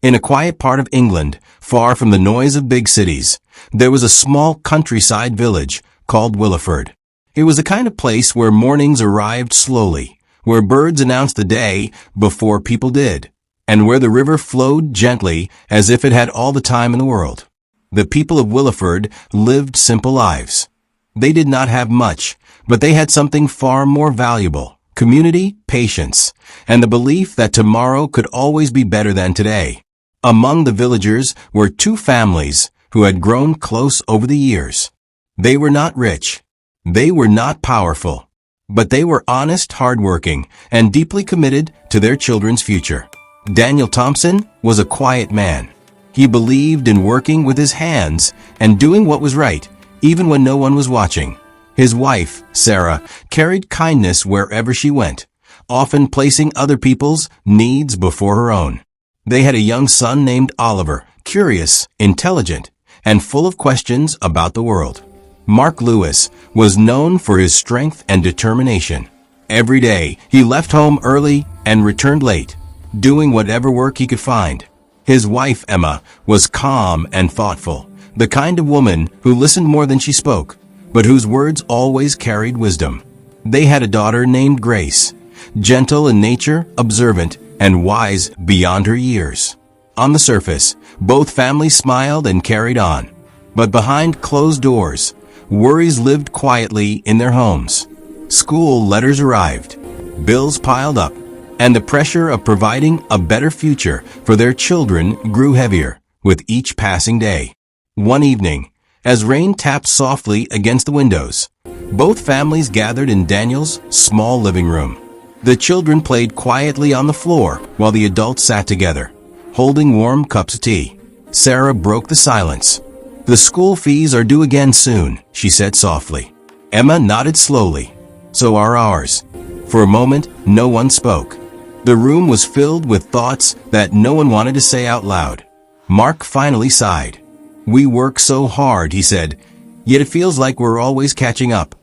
In a quiet part of England, far from the noise of big cities, there was a small countryside village called Willowford. It was the kind of place where mornings arrived slowly, where birds announced the day before people did, and where the river flowed gently as if it had all the time in the world. The people of Willowford lived simple lives. They did not have much, but they had something far more valuable: community, patience, and the belief that tomorrow could always be better than today. Among the villagers were two families who had grown close over the years. They were not rich. They were not powerful. But they were honest, hardworking, and deeply committed to their children's future. Daniel Thompson was a quiet man. He believed in working with his hands and doing what was right, even when no one was watching. His wife, Sarah, carried kindness wherever she went, often placing other people's needs before her own. They had a young son named Oliver, curious, intelligent, and full of questions about the world. Mark Lewis was known for his strength and determination. Every day, he left home early and returned late, doing whatever work he could find. His wife, Emma, was calm and thoughtful, the kind of woman who listened more than she spoke, but whose words always carried wisdom. They had a daughter named Grace, gentle in nature, observant, and wise beyond her years. On the surface, both families smiled and carried on. But behind closed doors, worries lived quietly in their homes. School letters arrived, bills piled up, and the pressure of providing a better future for their children grew heavier with each passing day. One evening, as rain tapped softly against the windows, both families gathered in Daniel's small living room. The children played quietly on the floor while the adults sat together, holding warm cups of tea. Sarah broke the silence. "The school fees are due again soon," she said softly. Emma nodded slowly. "So are ours." For a moment, no one spoke. The room was filled with thoughts that no one wanted to say out loud. Mark finally sighed. "We work so hard," he said, "yet it feels like we're always catching up."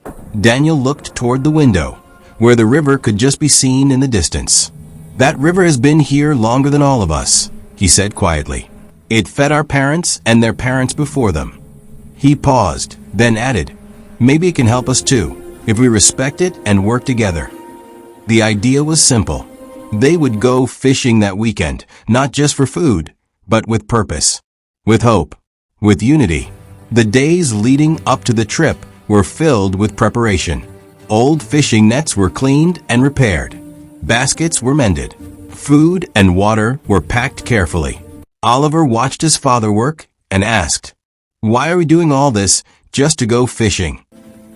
Daniel looked toward the window, where the river could just be seen in the distance. "That river has been here longer than all of us," he said quietly. "It fed our parents and their parents before them." He paused, then added, "Maybe it can help us too, if we respect it and work together." The idea was simple. They would go fishing that weekend, not just for food, but with purpose, with hope, with unity. The days leading up to the trip were filled with preparation. Old fishing nets were cleaned and repaired. Baskets were mended. Food and water were packed carefully. Oliver watched his father work and asked, "Why are we doing all this just to go fishing?"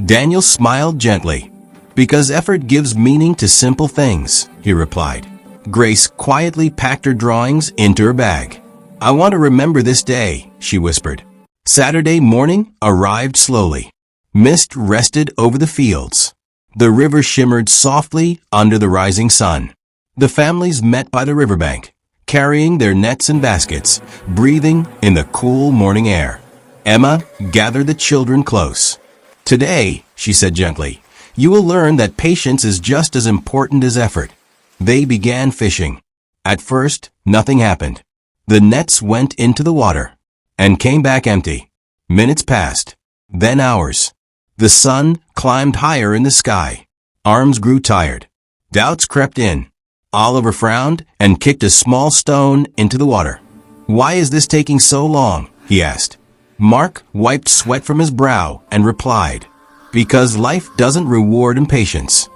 Daniel smiled gently. "Because effort gives meaning to simple things," he replied. Grace quietly packed her drawings into her bag. "I want to remember this day," she whispered. Saturday morning arrived slowly. Mist rested over the fields. The river shimmered softly under the rising sun. The families met by the riverbank, carrying their nets and baskets, breathing in the cool morning air. Emma gathered the children close. "Today," she said gently, "you will learn that patience is just as important as effort." They began fishing. At first, nothing happened. The nets went into the water and came back empty. Minutes passed, then hours. The sun climbed higher in the sky. Arms grew tired. Doubts crept in. Oliver frowned and kicked a small stone into the water. "Why is this taking so long?" he asked. Mark wiped sweat from his brow and replied, "Because life doesn't reward impatience."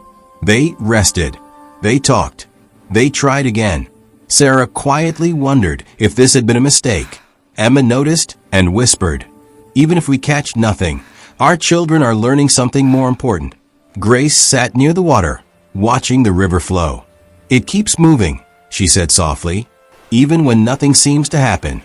They rested. They talked. They tried again. Sarah quietly wondered if this had been a mistake. Emma noticed and whispered, "Even if we catch nothing, our children are learning something more important." Grace sat near the water, watching the river flow. "It keeps moving," she said softly, "even when nothing seems to happen."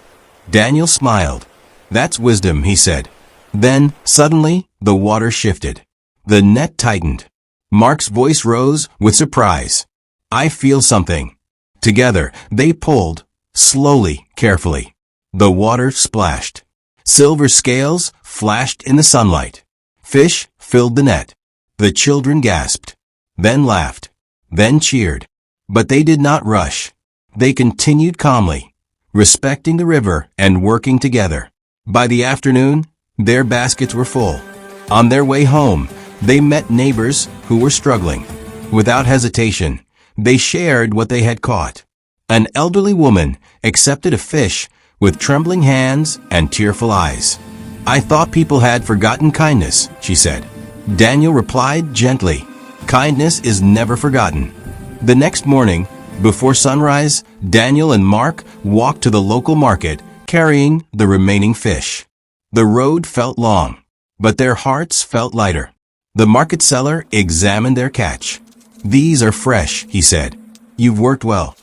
Daniel smiled. "That's wisdom," he said. Then, suddenly, the water shifted. The net tightened. Mark's voice rose with surprise. "I feel something." Together, they pulled, slowly, carefully. The water splashed. Silver scales flashed in the sunlight. Fish filled the net. The children gasped, then laughed, then cheered. But they did not rush. They continued calmly, respecting the river and working together. By the afternoon, their baskets were full. On their way home, they met neighbors who were struggling. Without hesitation, they shared what they had caught. An elderly woman accepted a fish with trembling hands and tearful eyes. "I thought people had forgotten kindness," she said. Daniel replied gently, "Kindness is never forgotten." The next morning, before sunrise, Daniel and Mark walked to the local market carrying the remaining fish. The road felt long, but their hearts felt lighter. The market seller examined their catch. "These are fresh," he said. "You've worked well."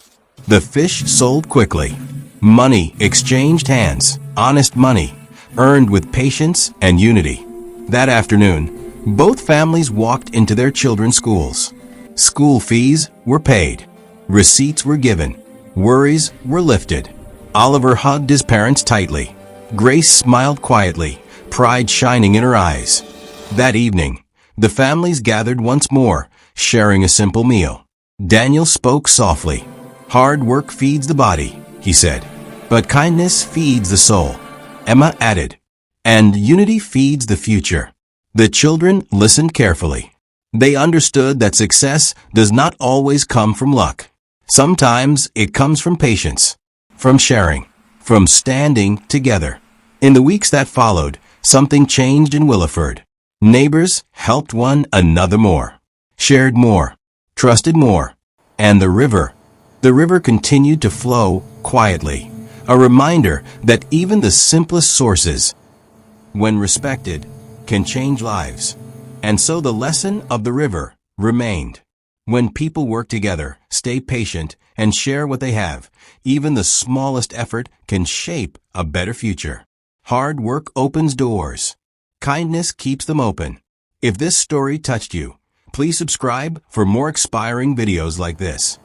The fish sold quickly. Money exchanged hands, honest money, earned with patience and unity. That afternoon, both families walked into their children's schools. School fees were paid. Receipts were given. Worries were lifted. Oliver hugged his parents tightly. Grace smiled quietly, pride shining in her eyes. That evening, the families gathered once more, sharing a simple meal. Daniel spoke softly. "Hard work feeds the body," he said, "but kindness feeds the soul." Emma added, "And unity feeds the future." The children listened carefully. They understood that success does not always come from luck. Sometimes it comes from patience, from sharing, from standing together. In the weeks that followed, something changed in Williford. Neighbors helped one another more, shared more, trusted more, and the river continued to flow quietly, a reminder that even the simplest sources, when respected, can change lives. And so the lesson of the river remained. When people work together, stay patient, and share what they have, even the smallest effort can shape a better future. Hard work opens doors. Kindness keeps them open. If this story touched you, please subscribe for more inspiring videos like this.